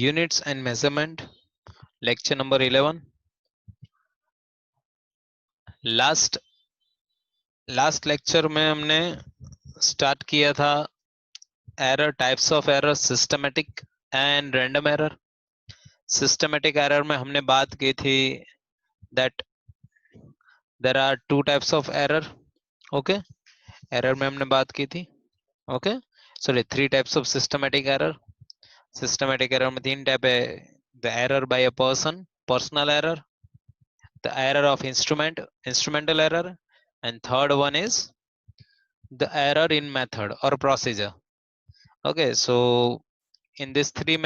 Units and measurement, lecture number 11. Last lecture में हमने start किया था error, types of error, systematic and random error. Systematic error में हमने बात की थी that there are two types of error. Okay, error में हमने बात की थी। Okay, sorry, three types of systematic error. Systematic error में तीन टाइप है: the error by a person, personal error; the error of instrumental error; and third one is the error in method or procedure. Okay, so in this three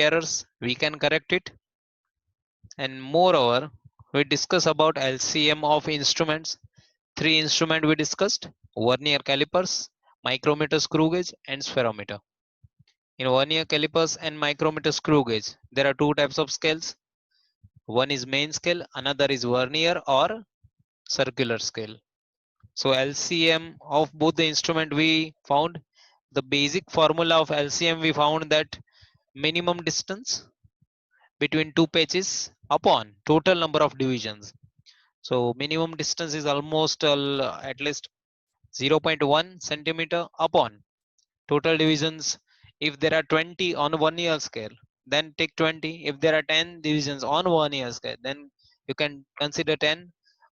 errors we can correct it. And moreover, we discuss about LCM of instruments. Three instrument we discussed: vernier calipers, micrometer, screw gauge, and spherometer. In vernier calipers and micrometer, screw gauge, there are two types of scales. One is main scale, another is vernier or circular scale. So LCM of both the instrument we found. The basic formula of LCM we found that minimum distance between two patches upon total number of divisions. So minimum distance is almost at least 0.1 centimeter upon total divisions. If there are 20 on 1 year scale, then take 20. If there are 10 divisions on 1 year scale, then you can consider 10.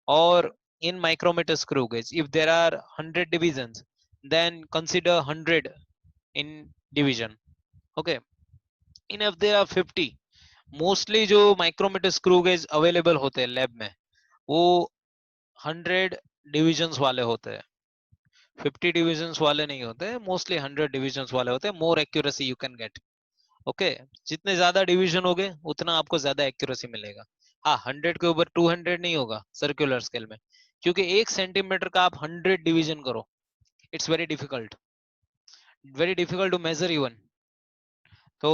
Or in micrometer screw gauge, if there are 100 divisions, then consider 100 in division. Okay, in if there are 50, mostly जो micrometer screw gauge available होते हैं lab में, वो 100 divisions वाले होते हैं, 50 divisions वाले नहीं होते, मोस्टली 100 डिविजन्स वाले होते हैं. More accuracy you can get. Okay, जितने ज्यादा डिवीजन होगे उतना आपको ज्यादा एक्यूरेसी मिलेगा. हाँ, 100 के ऊपर 200 नहीं होगा सर्कुलर स्केल में, क्योंकि 1 सेंटीमीटर का आप 100 डिवीजन करो, it's very difficult to measure even. तो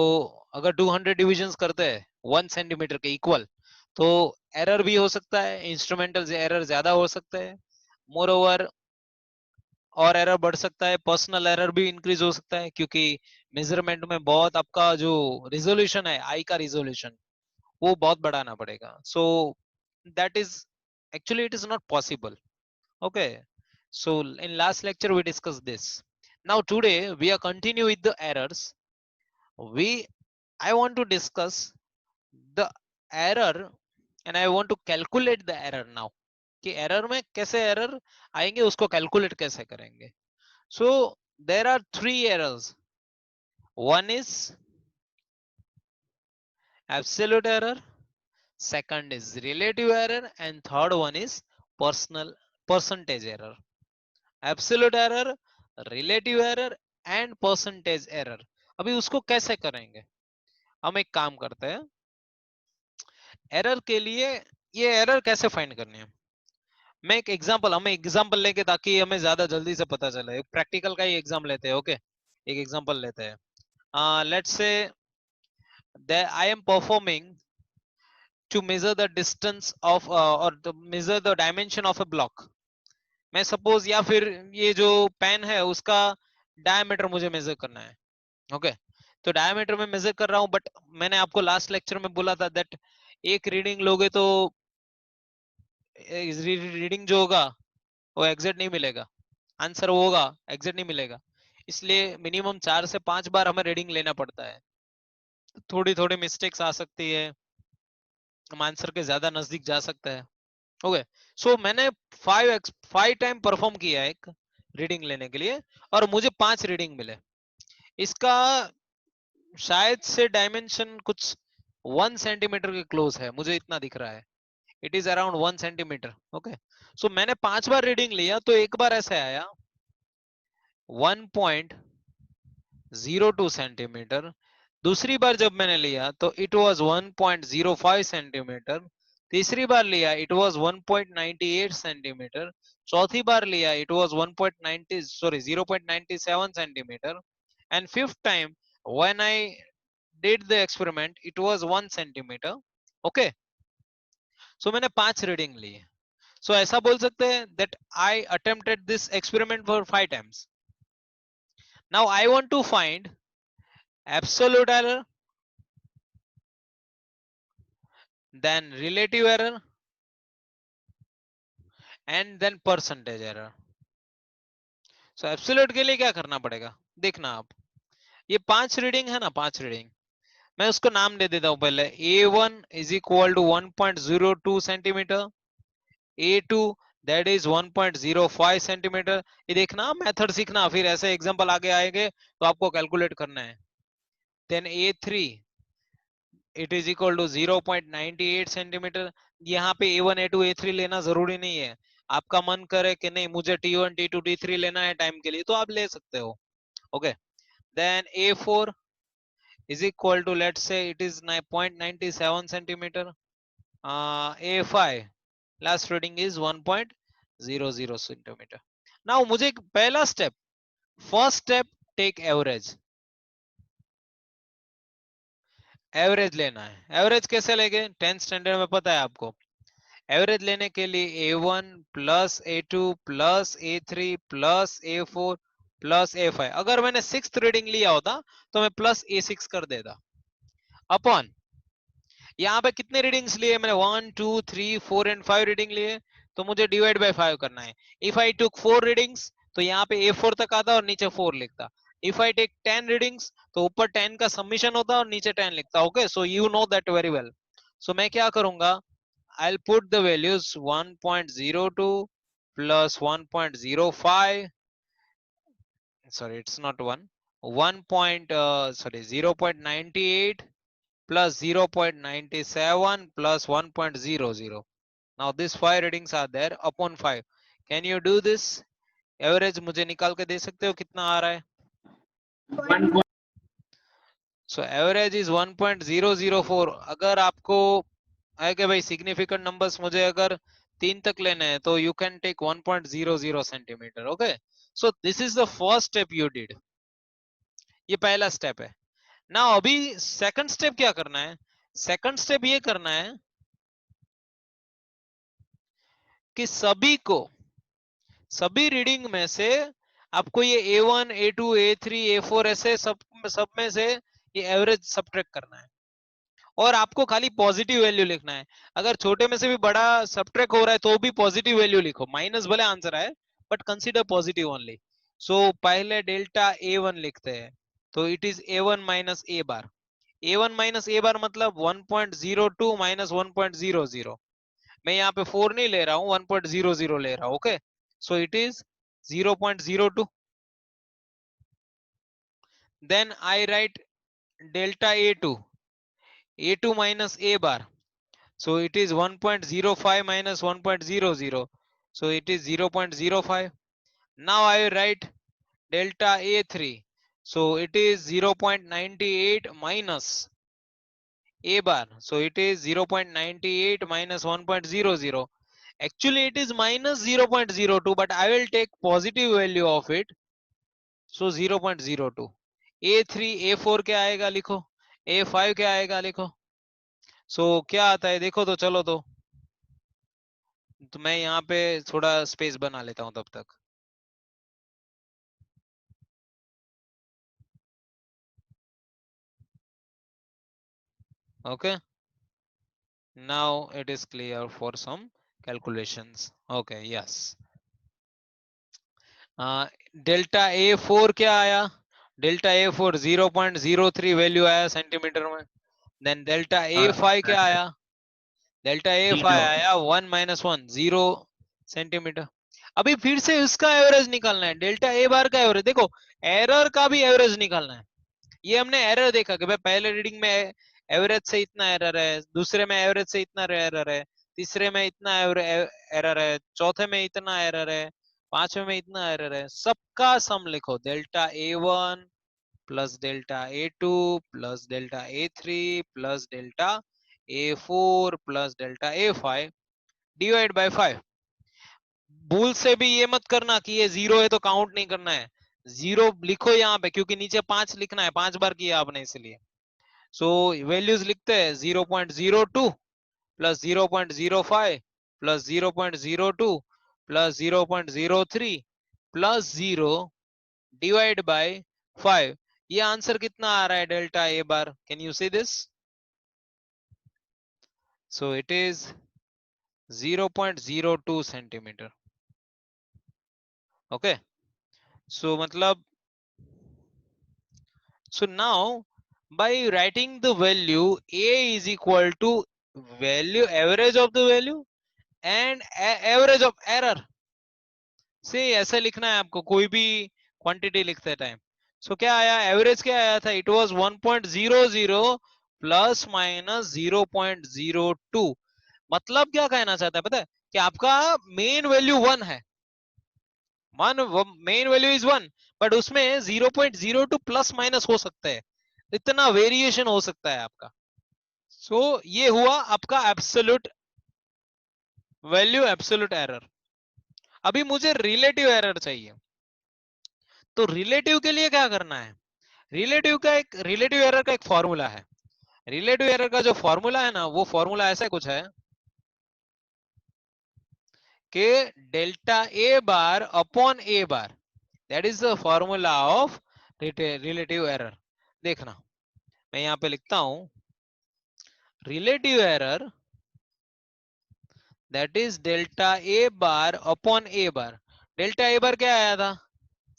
अगर 200 डिविजन्स करते हैं 1 सेंटीमीटर के इक्वल, तो एरर भी हो सकता है, इंस्ट्रूमेंटल एरर ज्यादा हो सकता है. मोर ओवर, और एरर बढ़ सकता है, पर्सनल एरर भी इंक्रीज हो सकता है, क्योंकि मेजरमेंट में बहुत आपका जो रिजोल्यूशन है, आई का रिजोल्यूशन, वो बहुत बढ़ाना पड़ेगा. So that is actually it is not possible. Okay, so in last lecture we discussed this. Now today we are continue with the errors. we I want to discuss the error and I want to calculate the error now, कि error में कैसे error आएंगे, उसको calculate कैसे करेंगे. So there are three errors. One is absolute error, second is relative error, and third one is percentage error. Absolute error, relative error and percentage error. अभी उसको कैसे करेंगे, हम एक काम करते हैं. एरर के लिए ये एरर कैसे फाइंड करनी है, मैं एक एग्जांपल, हमें एग्जांपल लेके, ताकि हमें ज्यादा जल्दी से पता चले. एक प्रैक्टिकल का ही एग्जाम लेते हैं. ओके, एक एग्जांपल लेते हैं. Let's say I am performing to measure the distance of or to measure the dimension of a block. मैं सपोज, या फिर ये जो पेन है उसका डायमीटर मुझे मेजर करना है. ओके, तो डायमीटर में मेजर कर रहा हूं, बट मैंने आपको लास्ट लेक्चर में बोला था दैट एक रीडिंग लोगे तो रीडिंग जो होगा वो एग्जैक्ट नहीं मिलेगा, आंसर वो होगा एग्जैक्ट नहीं मिलेगा. इसलिए मिनिमम 4 से 5 बार हमें रीडिंग लेना पड़ता है. थोड़ी थोड़ी मिस्टेक्स आ सकती है, हम आंसर के ज्यादा नजदीक जा सकते हैं. ओके, सो मैंने 5 टाइम परफॉर्म किया एक रीडिंग लेने के लिए, और मुझे 5 रीडिंग मिले. इसका शायद से डायमेंशन कुछ 1 सेंटीमीटर के क्लोज है, मुझे इतना दिख रहा है. It is around 1 centimetre. Okay, so मैंने 5 बार रीडिंग लिया, तो एक बार ऐसे आया 1.02 सेंटीमीटर. दूसरी बार जब मैंने लिया तो इट वाज 1.05 सेंटीमीटर. तीसरी बार लिया इट वाज 1.98 सेंटीमीटर. चौथी बार लिया it was 0.97 centimetre. And fifth time when I did the experiment it was 1 centimetre. Okay, so मैंने 5 रीडिंग ली. सो ऐसा बोल सकते हैं that I attempted this experiment for 5 times. Now I want to find absolute error, then relative error and then percentage error. So absolute के लिए क्या करना पड़ेगा, देखना आप, ये 5 रीडिंग है ना, 5 रीडिंग, मैं उसको नाम दे देता हूं पहले। A1 is equal to 1.02 centimetre, A2 that is 1.05 centimetre. ये देखना, मेथड सीखना, फिर ऐसे एग्जांपल आगे आएंगे तो आपको कैलकुलेट करना है। Then A3 it is equal to 0.98 centimetre. यहाँ पे A1 A2 A3 लेना जरूरी नहीं है, आपका मन करे कि नहीं मुझे T1 T2 T3 लेना है टाइम के लिए तो आप ले सकते हो। Okay, then A4 is equal to, let's say it is 0.97 centimeter. A5 last reading is 1.00 centimeter. Now मुझे पहला step, first step, take average, average लेना है। एवरेज कैसे लेंगे, 10th स्टैंडर्ड में पता है आपको। एवरेज लेने के लिए A1 plus A2 plus A3 plus A4 plus A5, अगर मैंने 6th रीडिंग लिया होता तो मैं प्लस A6 कर देता, अपॉन यहाँ पे कितने रीडिंग्स लिए मैंने, 1 2 3 4 एंड 5 रीडिंग लिए, तो मुझे डिवाइड बाय 5 करना है। इफ आई टुक 4 रीडिंग्स तो यहाँ पे A4 तक आता और नीचे 4 लिखता। इफ आई टेक 10 रीडिंग्स तो ऊपर 10 का समीशन होता और नीचे 10 लिखता। Okay, so you know that very well. So मैं क्या करूंगा, I will put the values 1.02 plus 1.05, sorry it's not 1 sorry 0.98 plus 0.97 plus 1.00. Now these 5 readings are there upon 5. Can you do this? Average मुझे निकाल के दे सकते हो कितना आ रहा है? So average is 1.004। अगर आपको है कि भाई सिग्निफिकेंट नंबर्स मुझे अगर 3 तक लेने हैं तो you can take 1.00 centimetre. Okay, so this is the first step you did, ये पहला स्टेप है ना। अभी सेकंड स्टेप क्या करना है, सेकंड स्टेप ये करना है कि सभी रीडिंग में से आपको ये A1 A2 A3 A4 ऐसे सब में से ये एवरेज सब्ट्रैक्ट करना है और आपको खाली पॉजिटिव वैल्यू लिखना है। अगर छोटे में से भी बड़ा सब्ट्रैक्ट हो रहा है तो भी पॉजिटिव वैल्यू लिखो, माइनस भले आंसर आए बट कंसीडर पॉजिटिव ओनली। सो पहले डेल्टा A1 लिखते हैं, तो it is A1 minus A bar. A1 minus A बार मतलब 1.02 माइनस 1.00। मैं यहाँ पे 4 नहीं ले रहा हूँ, 1.00 ले रहा हूँ। Okay, so it is 0.02। Then I write delta A2 minus A bar, so it is 1.05 minus 1.00, so it is 0.05. Now I write delta A3, so it is 0.98 minus A bar, so it is 0.98 minus 1.00. Actually it is minus 0.02, but I will take positive value of it, so 0.02. A3 A4 क्या आएगा लिखो, A5 क्या आएगा लिखो। सो क्या आता है देखो तो, चलो तो मैं यहाँ पे थोड़ा स्पेस बना लेता हूँ तब तक। Okay, now it is clear for some calculations. Okay, yes, delta A4 क्या आया, डेल्टा A4 0.03 वैल्यू आया सेंटीमीटर में। देन डेल्टा A5 क्या आया, डेल्टा A5 आया 1 माइनस 1 0 सेंटीमीटर। अभी फिर से इसका एवरेज निकालना है, डेल्टा A बार का एवरेज। देखो, एरर का भी एवरेज निकालना है। ये हमने एरर देखा कि भाई पहले रीडिंग में एवरेज से इतना एरर है, दूसरे में एवरेज से इतना एरर है, तीसरे में इतना एरर है, चौथे में इतना एरर है, पांचवे में इतना एरर है। सबका सम लिखो, delta A1 plus delta A2 plus delta A3 plus delta A4 plus delta A5 divide by 5। भूल से भी ये मत करना कि ये 0 है तो काउंट नहीं करना है, 0 लिखो यहाँ पे, क्योंकि नीचे 5 लिखना है, 5 बार किया आपने इसलिए। सो वैल्यूज लिखते हैं 0.02 plus 0.05 plus 0.02 plus 0.03 plus 0 divide by 5। ये आंसर कितना आ रहा है delta A bar, can you see this? So it is 0.02 centimeter. Okay. So matlab, so now by writing the value A is equal to value average of the value and average of error, से ऐसा लिखना है आपको कोई भी quantity लिखते time. सो क्या आया, एवरेज क्या आया था, इट वाज 1.00 प्लस माइनस 0.02. मतलब क्या कहना चाहता है पता है, कि आपका मेन वैल्यू 1 है, मेन वैल्यू इज 1, बट उसमें 0.02 प्लस माइनस हो सकता है, इतना वेरिएशन हो सकता है आपका. सो ये हुआ आपका एब्सोल्यूट वैल्यू, एब्सोल्यूट एरर. अभी मुझे रिलेटिव एरर चाहिए. तो रिलेटिव के लिए क्या करना है, रिलेटिव एरर का एक फॉर्मूला है. रिलेटिव एरर का जो फॉर्मूला है ना, वो फॉर्मूला ऐसा कुछ है कि delta A bar upon A bar, that is the formula of relative error. देखना मैं यहां पे लिखता हूं, relative error that is delta A bar upon A bar. Delta A bar क्या आया था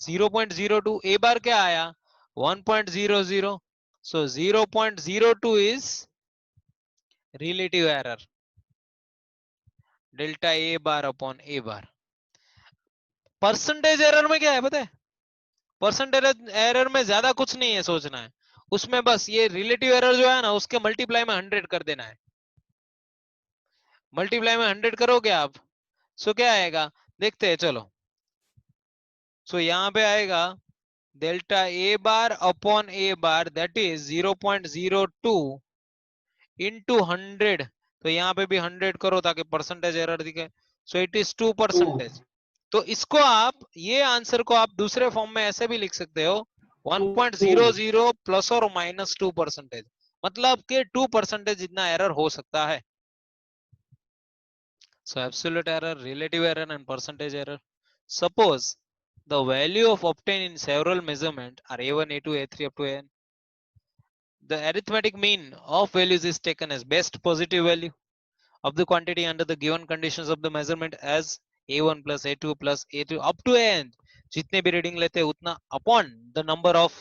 0.02, ए बार क्या आया 1.00. So 0.02 is relative error, delta A bar upon A bar. Percentage error में क्या है पता है, परसेंटेज एरर में ज्यादा कुछ नहीं है सोचना है, उसमें बस ये रिलेटिव एरर जो है ना, उसके मल्टीप्लाई में 100 कर देना है. मल्टीप्लाई में 100 करोगे आप, सो क्या आएगा देखते हैं चलो. सो यहाँ पे आएगा delta A bar upon A bar that is 0.02 into 100. तो यहाँ पे भी 100 करो ताकि परसेंटेज एरर दिखे. सो इट इज 2%. तो इसको आप, ये आंसर को आप दूसरे फॉर्म में ऐसे भी लिख सकते हो 1.00 प्लस और माइनस 2%, मतलब कि 2% जितना एरर हो सकता है. सो absolute error, relative error and percentage error. Suppose the value of obtained in several measurement are a1, a2, a3 up to an. The arithmetic mean of values is taken as best positive value of the quantity under the given conditions of the measurement as a1 plus a2 plus a2 up to n. जितने भी reading लेते हैं उतना upon the number of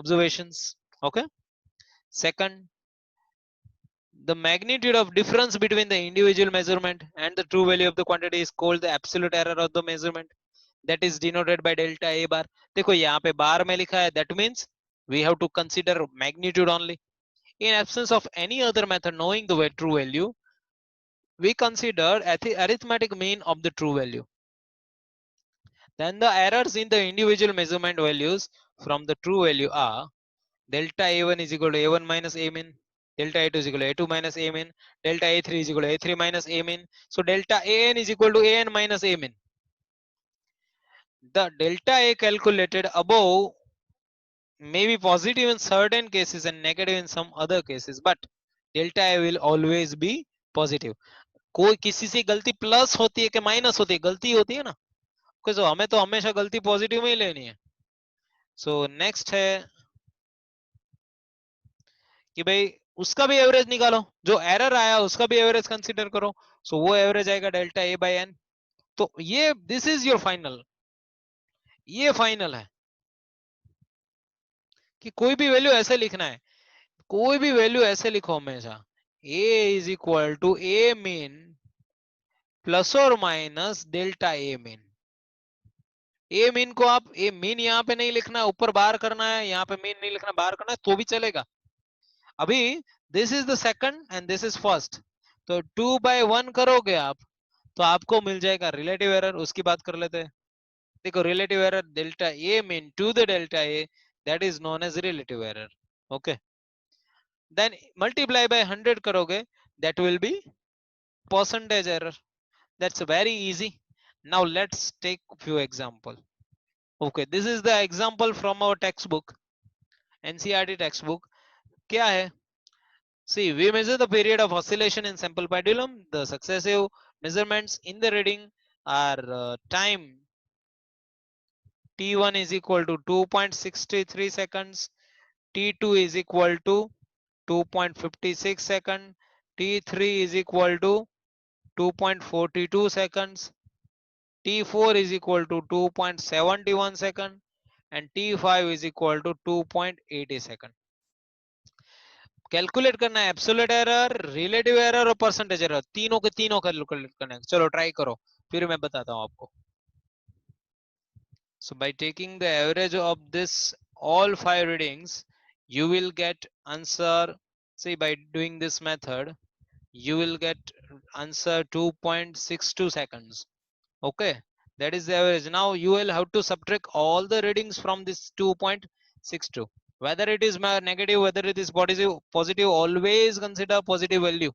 observations. Okay. Second, the magnitude of difference between the individual measurement and the true value of the quantity is called the absolute error of the measurement, that is denoted by delta a bar. देखो यहाँ पे बार में लिखा है, that means we have to consider magnitude only. In absence of any other method knowing the true value, we consider arithmetic mean of the true value. Then the errors in the individual measurement values from the true value are delta a1 is equal to a1 minus a min, delta a2 is equal to a2 minus a min, delta a3 is equal to a3 minus a min. So delta an is equal to an minus a min. The delta a calculated above may be positive in certain cases and negative in some other cases, but delta a will always be positive. कोई किसी से गलती plus होती है कि minus होती है, गलती होती है ना, तो हमें तो हमेशा गलती पॉजिटिव में ही लेनी है. सो नेक्स्ट है कि भाई उसका भी एवरेज निकालो, जो एरर आया उसका भी एवरेज कंसीडर करो. सो वो एवरेज आएगा डेल्टा ए बाई एन. तो ये दिस इज योर फाइनल, ये फाइनल है कि कोई भी वैल्यू ऐसे लिखना है, कोई भी वैल्यू ऐसे लिखो हमेशा, a is equal to a mean plus और minus delta a mean. A mean को आप, ए मीन यहाँ पे नहीं लिखना, ऊपर बार करना है, यहाँ पे मीन नहीं लिखना, बार करना है तो भी चलेगा. अभी this is the second and this is first, तो 2/1 करोगे आप तो आपको मिल जाएगा रिलेटिव एरर. उसकी बात कर लेते हैं. देखो relative error delta a mean to the delta a, that is known as relative error. Okay. Then multiply by 100 करोगे, that will be percentage error. That's very easy. Now let's take few example. Okay, this is the example from our textbook, NCERT textbook. क्या है, see we measure the period of oscillation in sample pendulum. The successive measurements in the reading are time t1 is equal to 2.63 seconds, t2 is equal to 2.56 second, T3 is equal to 2.42 seconds, T4 is equal to 2.71 second, and T5 is equal to 2.80 second. Calculate करना है absolute error, relative error और percentage error, तीनों के तीनों calculate करना है. चलो try करो, फिर मैं बताता हूं आपको. So by taking the average of this all 5 readings, you will get answer. See, by doing this method, you will get answer 2.62 seconds. Okay, that is the average. Now you will have to subtract all the readings from this 2.62. Whether it is negative, whether it is positive, always consider positive value,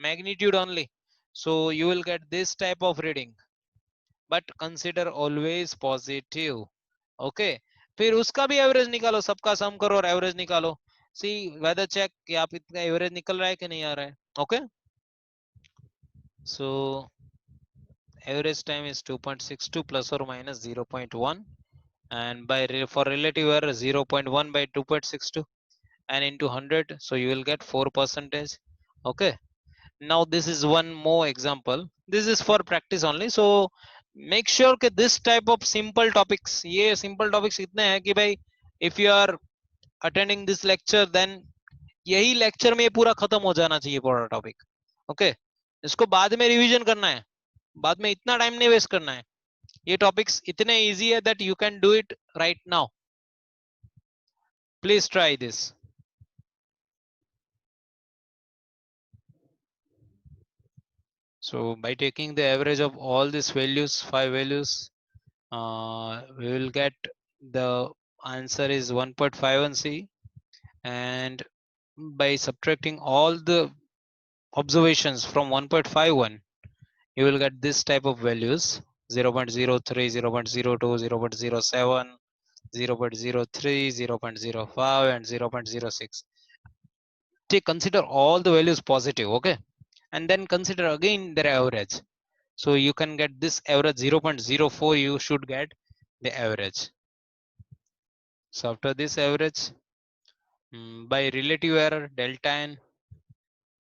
magnitude only. So you will get this type of reading, but consider always positive. Okay, फिर उसका भी average निकालो, सबका सम करो और average निकालो. See whether check कि आप इतना एवरेज निकल रहा है कि नहीं आ रहा है. Okay, so average time is 2.62 plus or minus 0.1, and by for relative error 0.1 by 2.62 and into 100, so you will get 4%. Okay, now this is one more example. This is for practice only, so make sure that this type of simple topics, ये simple topics इतने हैं कि भाई if you are attending this lecture, then यही lecture में पूरा खत्म हो जाना चाहिए पूरा topic. Okay, इसको बाद में revision करना है, बाद में इतना टाइम नहीं वेस्ट करना है. ये टॉपिक्स इतने इजी है that you can do it right now. Please try this. So by taking the average of all these values, 5 values, we will get the answer is 1.51C, and by subtracting all the observations from 1.51, you will get this type of values: 0.03, 0.02, 0.07, 0.03, 0.05, and 0.06. Consider all the values positive. Okay, and then consider again their average. So you can get this average 0.04, you should get the average. So after this average, by relative error delta n,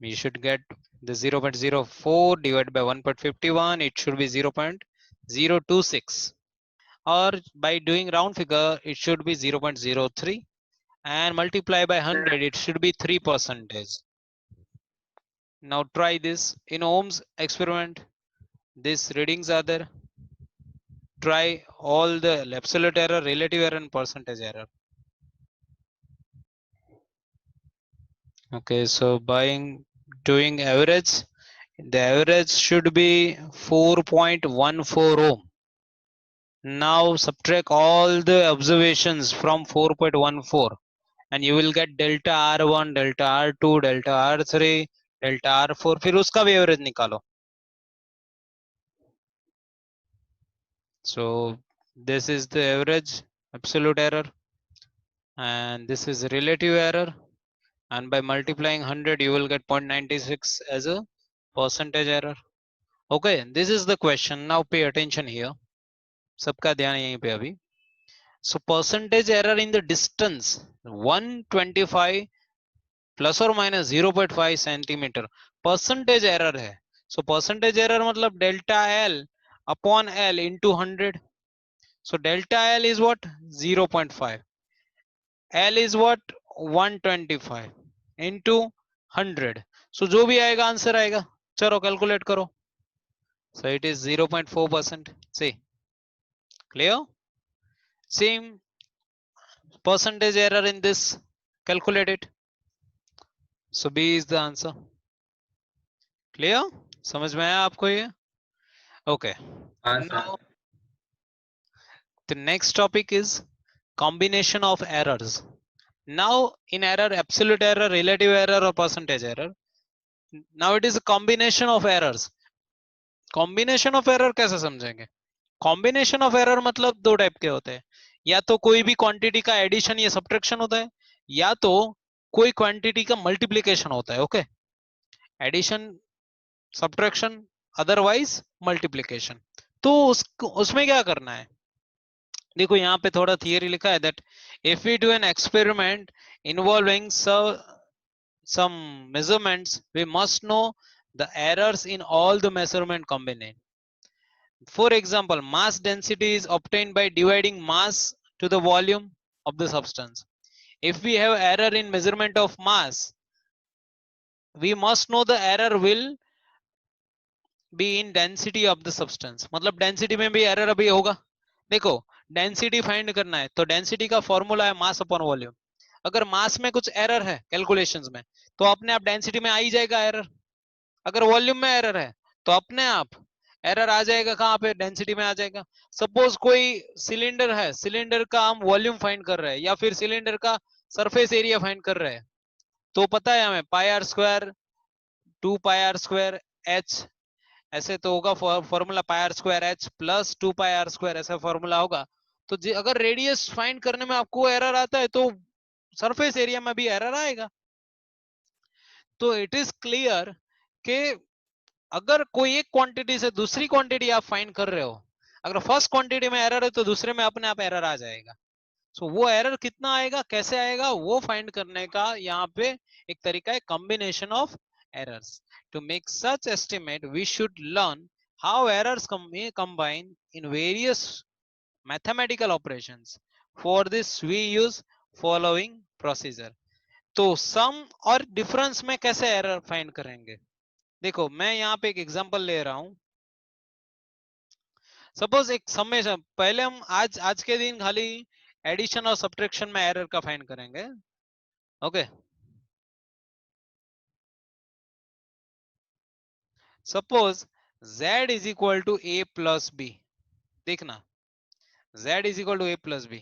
we should get the 0.04 divided by 1.51, it should be 0.026, or by doing round figure it should be 0.03, and multiply by 100, it should be 3%. Now try this in Ohm's experiment. These readings are there. Try all the absolute error, relative error, and percentage error. Okay, so by doing average, the average should be 4.14 ohm. Now subtract all the observations from 4.14, and you will get delta R1, delta R2, delta R3, delta R4. फिर उसका भी average निकालो. So this is the average absolute error, and this is relative error, and by multiplying 100 you will get 0.96 as a percentage error. Okay, this is the question. Now pay attention here, सबका ध्यान यहीं पे अभी. So percentage error in the distance 125 plus or minus 0.5 centimeter percentage error है. So percentage error मतलब delta L upon L into 100. So delta L is what? 0.5. L is what? 125 into 100. So जो भी आएगा आंसर आएगा. चलो calculate करो. So it is 0.4%. See, clear? Same percentage error in this. Calculate it. So B is the answer. Clear? समझ में आया आपको ये? Okay. Now the next topic is combination of errors. Now in error, absolute error, relative error or percentage error. Now it is a combination of errors. Combination of error कैसे समझेंगे? Combination of error मतलब दो type के होते हैं. या तो कोई भी क्वांटिटी का एडिशन या सब्ट्रैक्शन होता है, या तो कोई क्वांटिटी का मल्टीप्लिकेशन होता है. Okay, addition, subtraction, otherwise multiplication. तो उसमें क्या करना है? देखो यहाँ पे थोड़ा थियरी लिखा है that if we do an experiment involving some measurements, we must know the errors in all the measurement combined. For example, mass density is obtained by dividing mass to the volume of the substance. If we have error in measurement of mass, we must know the error will be in density of the substance. मतलब density में भी error अभी होगा. देखो, density find करना है तो density का formula है mass upon volume. अगर mass में कुछ error है calculations में, तो अपने आप density में आ ही जाएगा error. अगर volume में error है तो अपने आप एरर आ जाएगा. कहां पे? डेंसिटी में आ जाएगा. सपोज कोई सिलेंडर है, सिलेंडर का हम वॉल्यूम फाइंड कर रहे हैं या फिर सिलेंडर का सरफेस एरिया फाइंड कर रहे हैं, तो पता है हमें pi R square 2 pi R square H ऐसे तो होगा formula, pi R square H plus 2 pi R square ऐसा फॉर्मूला होगा. तो अगर रेडियस फाइंड करने में आपको एरर आता है तो सरफेस एरिया में भी एरर आएगा. तो इट इज क्लियर कि अगर कोई एक क्वांटिटी से दूसरी क्वांटिटी आप फाइंड कर रहे हो, अगर फर्स्ट क्वांटिटी में एरर है तो दूसरे में अपने आप एरर आ जाएगा. सो वो एरर कितना आएगा, कैसे आएगा, वो फाइंड करने का यहाँ पे एक तरीका है combination of errors. To make such estimate we should learn how errors combine in various mathematical operations. For this we use following procedure. तो सम और डिफरेंस में कैसे एरर फाइंड करेंगे? देखो, मैं यहाँ पे एक एग्जांपल ले रहा हूं. सपोज एक समय से पहले हम आज के दिन खाली एडिशन और सब्ट्रैक्शन में एरर का फाइंड करेंगे. Okay, suppose z is equal to a plus b. देखना, z is equal to a plus b.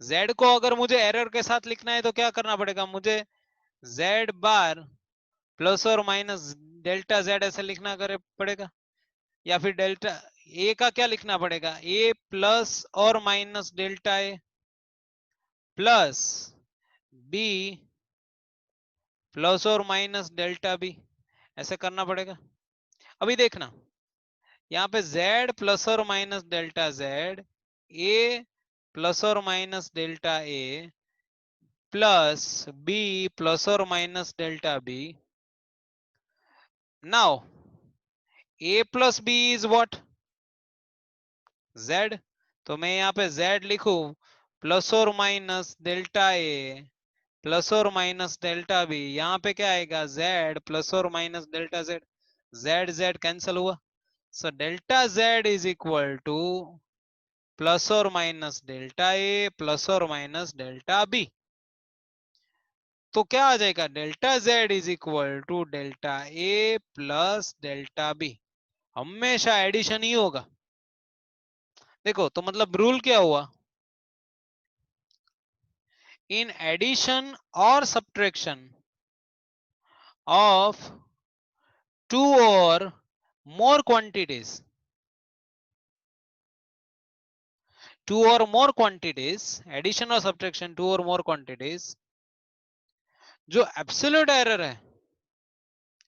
z को अगर मुझे एरर के साथ लिखना है तो क्या करना पड़ेगा? मुझे z बार प्लस और माइनस डेल्टा z ऐसे लिखना करे पड़ेगा, या फिर डेल्टा a का क्या लिखना पड़ेगा? a प्लस और minus delta a plus b plus और माइनस डेल्टा बी ऐसे करना पड़ेगा. अभी देखना, यहाँ पे z प्लस और minus delta z, a plus और minus delta a plus b plus और minus delta b. Now a plus b is what? z. तो मैं यहाँ पे z लिखू प्लस और माइनस डेल्टा a प्लस और माइनस डेल्टा बी. यहाँ पे क्या आएगा? z प्लस और minus delta z. z z cancel हुआ. So delta z is equal to plus और माइनस डेल्टा ए प्लस और माइनस डेल्टा बी. तो क्या आ जाएगा? Delta z is equal to delta A plus delta B. हमेशा addition ही होगा. देखो, तो मतलब रूल क्या हुआ? इन एडिशन और subtraction of two or more quantities, addition or subtraction two or more quantities, जो एब्सोल्यूट एरर है,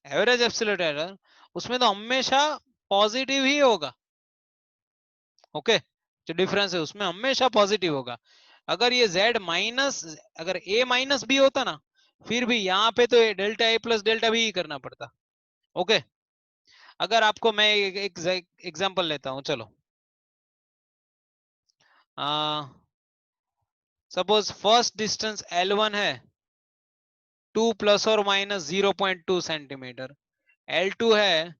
एवरेज एब्सोल्यूट एरर, उसमें तो हमेशा पॉजिटिव ही होगा. ओके, जो डिफरेंस है उसमें हमेशा पॉजिटिव होगा. अगर ये z माइनस, अगर a माइनस b होता ना, फिर भी यहाँ पे तो delta a plus delta b ही करना पड़ता. ओके, अगर आपको मैं एक एग्जांपल लेता हूं, चलो. सपोज फर्स्ट डिस्टेंस L1 है 2 प्लस और माइनस 0.2 सेंटीमीटर, L2 है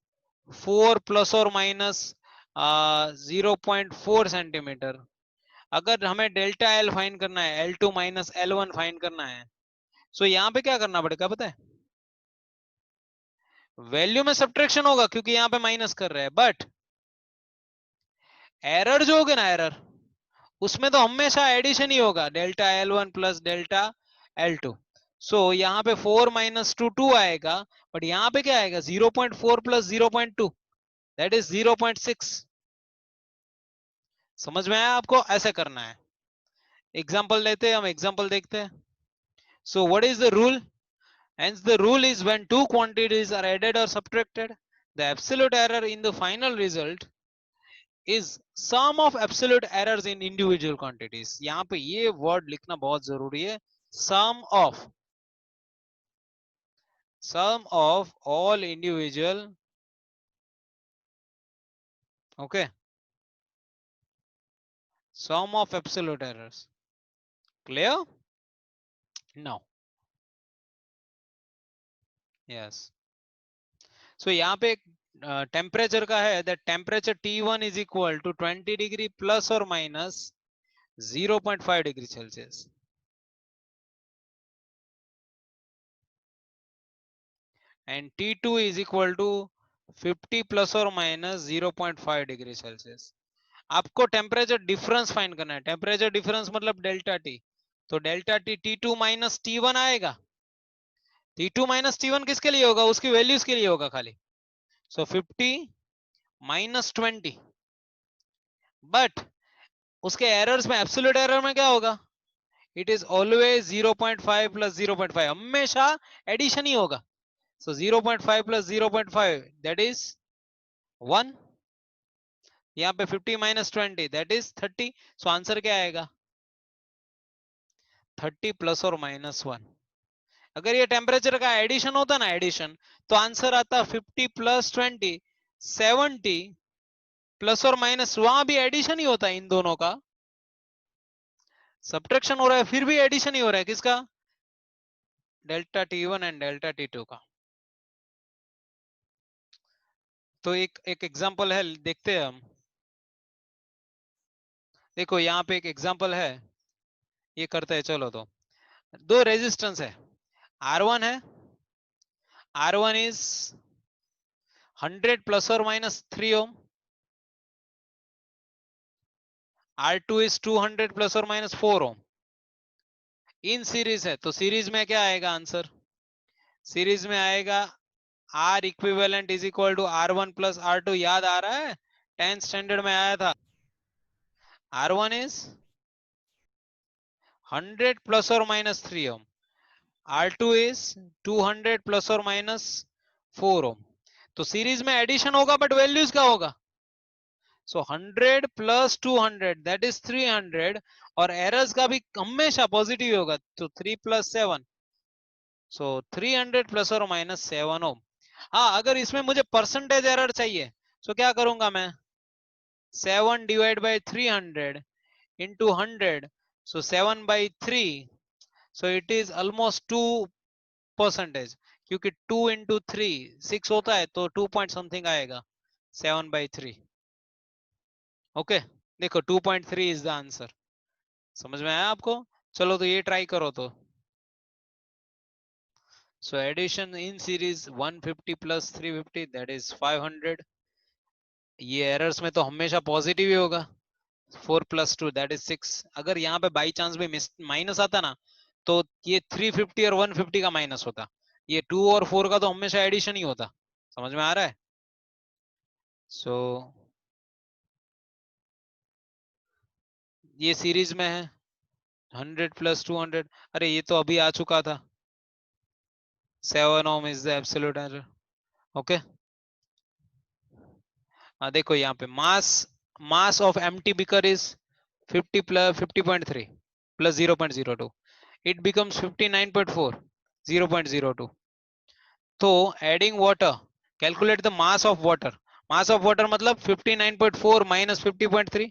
4 प्लस और माइनस 0.4 सेंटीमीटर. अगर हमें डेल्टा L फाइंड करना है, L2 माइनस L1 फाइंड करना है, सो यहाँ पे क्या करना पड़ेगा पता है? वैल्यू में सब्ट्रैक्शन होगा क्योंकि यहाँ पे माइनस कर रहे हैं, बट एरर जो होगा ना, एरर उसमें तो हमेशा एडिशन ही होगा, delta L1 plus delta L2. सो यहाँ पे 4 माइनस 2 आएगा, बट यहाँ पे क्या आएगा? 0.4 प्लस 0.2 दैट इज 0.6. समझ में आया आपको? ऐसे करना है. एग्जाम्पल लेते हैं, हम एग्जाम्पल देखते हैं. So what is the rule? Hence the rule is when two quantities are added or subtracted, the absolute error in the final result is sum of absolute errors in individual quantities. यहाँ पे ये word लिखना बहुत जरूरी है, sum of sum of all individual, okay, sum of absolute errors. Clear? Now, yes. So यहाँ पे temperature का है, that temperature T1 is equal to 20 degree plus or minus 0.5 degree Celsius. And T2 is equal to 50 plus or minus 0.5 degree Celsius. आपको temperature difference find करना है. Temperature difference मतलब delta T. तो delta T T2 minus T1 आएगा. T2 minus T1 किसके लिए होगा? उसकी वैल्यूज के लिए होगा खाली. सो 50 माइनस 20. बट उसके एरर्स में, एब्सोल्यूट एरर में क्या होगा? इट इज ऑलवेज 0.5 प्लस 0.5, हमेशा एडिशन ही होगा. सो 0.5 प्लस 0.5 दैट इज 1. यहाँ पे 50 minus 20 that is 30. So answer क्या आएगा? 30 प्लस और माइनस 1. अगर ये टेम्परेचर का एडिशन होता ना, एडिशन, तो आंसर आता 50 प्लस 20 70 प्लस और माइनस, वहां भी एडिशन ही होता है इन दोनों का. सब्ट्रैक्शन हो रहा है, फिर भी एडिशन ही हो रहा है. किसका? Delta T1 and delta T2 का. तो एक एग्जांपल है, देखते हैं हम. देखो यहाँ पे एक एग्जांपल है, ये करते हैं. चलो, तो दो रेजिस्टेंस है. R1 है, R1 इज 100 प्लस और minus 3 ohm. R2 is 200 plus और माइनस 4 ओम. इन सीरीज है, तो सीरीज में क्या आएगा आंसर? सीरीज में आएगा R equivalent is equal to R1 plus R2. याद आ रहा है? 10th स्टैंडर्ड में आया था. R1 इज 100 प्लस और minus 3 ohm. R2 is 200 plus और माइनस 4 ओम. तो सीरीज में एडिशन होगा, बट वैल्यूज क्या होगा? So 100 plus 200 that is 300. और एरर्स का भी हमेशा पॉजिटिव होगा. तो 3 प्लस 7, सो 300 प्लस और माइनस 7 ओम. हाँ, अगर इसमें मुझे परसेंटेज एरर चाहिए, तो क्या करूंगा मैं? 7 divide by 300 into 100, so 7 by 3. So it is almost 2%, क्योंकि 2 इंटू 3 6 होता है, तो 2 पॉइंट समथिंग आएगा. 7/3. ओके, देखो 2.3 इज द आंसर. समझ में आया आपको? चलो, तो ये ट्राई करो. तो so addition in series 150 plus 350 that is 500. ये एरर्स में तो हमेशा पॉजिटिव ही होगा. 4 प्लस 2 दैट इज 6. अगर यहाँ पे बाई चांस भी माइनस आता ना, तो ये 350 और 150 का माइनस होता. ये 2 और 4 का तो हमेशा एडिशन ही होता. समझ में आ रहा है? सो ये सीरीज में है 100 प्लस 200. अरे ये तो अभी आ चुका था. 7 ohm is the absolute error. Okay, देखो यहाँ पे mass of empty beaker is 50 plus 50.3 plus 0.02. It becomes 59.4 0.02. तो adding water, calculate the mass of water. Mass of water मतलब 59.4 माइनस 50.3.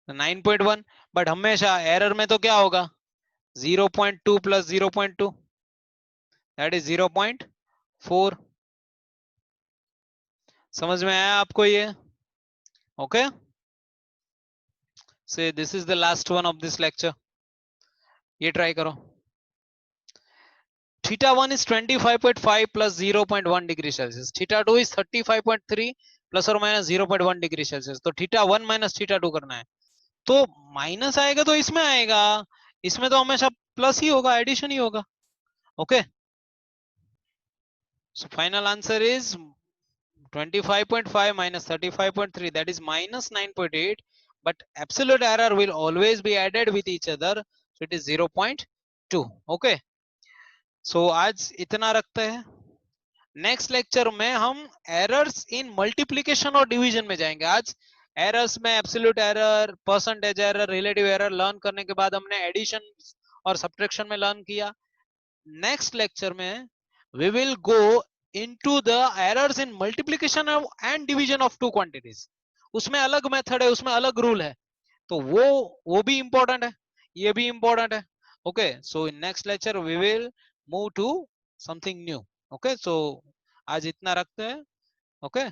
9.1. बट हमेशा एरर में तो क्या होगा? 0.2 प्लस 0.2 दैट इज 0.4. समझ में आया आपको ये? ओके, से this is the last one of this lecture. ये ट्राई करो. θ1 is 25.5 plus 0.1 degree Celsius. θ2 is 35.3 plus or minus 0.1 degree Celsius. तो θ1 minus θ2 करना है. तो माइनस आएगा तो इसमें आएगा, इसमें तो हमेशा प्लस ही होगा, एडिशन ही होगा. Okay, so final answer is 25.5 minus 35.3 that is minus 9.8, but absolute error will always be added with each other, so it is 0.2. okay, so आज इतना रखते हैं. नेक्स्ट लेक्चर में हम एरर्स इन मल्टीप्लिकेशन और डिवीजन में जाएंगे. आज एरर्स में absolute error, percentage error, relative error learn करने के बाद हमने एडिशन और सब्ट्रैक्शन में लर्न किया। नेक्स्ट लेक्चर में we will go into the errors in multiplication and division of two quantities। उसमें अलग मेथड है, उसमें अलग रूल है, तो वो भी इंपॉर्टेंट है, ये भी इंपॉर्टेंट है। Okay, so in next lecture we will move to something new. Okay, so आज इतना रखते हैं। ओके।